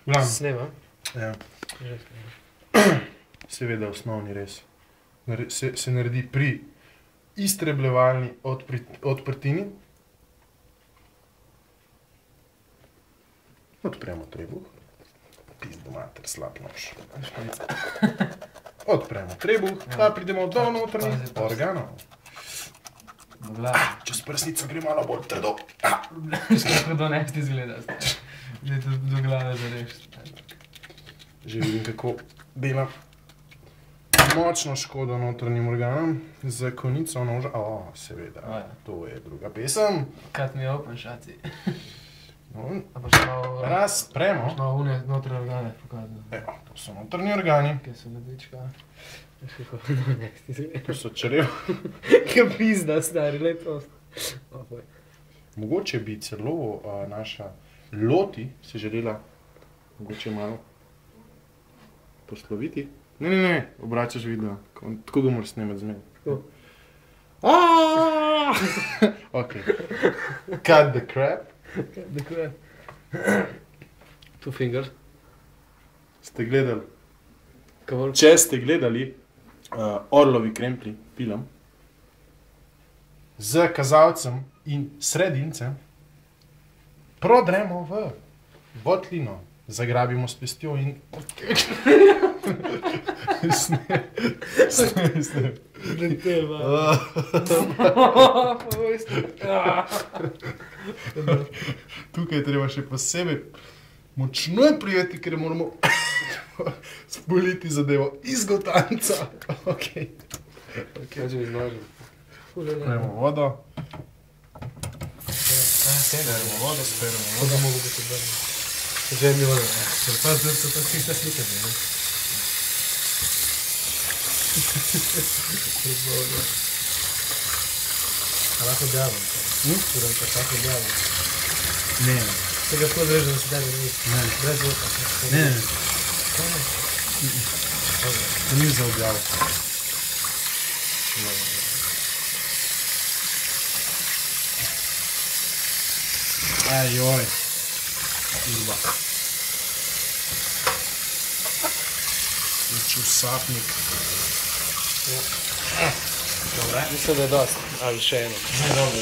Snema? Ja. Seveda osnovni res. Se naredi pri iztrebljevalni odprtini. Odpremo trebuh. Pizdo mater, slab nož. Odpremo trebuh, pa pridemo do notranjih organov. Čez prsnico gre malo bolj trdo. Kako donesti izgleda. Zdaj to do glave zareš. Že vidim, kako dela močno škodo notranjim organom. Z konico noža. Seveda, to je druga pesem. Cut me open, šaci. Razpremo. Malo une notranje organe pokazal. Evo, to so notranji organi. Kaj so ledvička. To so črev. Kaj pizda, stari, letos. Mogoče bi celo naša Loti se želela mogoče malo posloviti. Ne, obračaš video. Tako ga moraš snemati zmed. Tako. Ok. Cut the crap. Cut the crap. Two fingers. Ste gledali? Kavolj. Če ste gledali Orlovi kremplji film z kazalcem in sredincem, prodremo v votlino, zagrabimo s pestjo in snem. Tukaj je treba še posebej močno prijeti, ker moramo spoliti zadevo iz gotanca. Ok. Kaj že iznožim? Sprejemo vodo. Speremo vodo. Vodo mogo biti obrniti. Že mi vodo. To je tista slika, ne? A lahko objavim? Uram pa tako objavim. Ne. Tega tako odrežem, da se da ne vidi. Ne. Brez zvoka. Ne. To ni za objavo. Ajoj. Urba. Čusapnik. Dobre. Mislim, da je dosti. Ali še eno. Ne, dobro.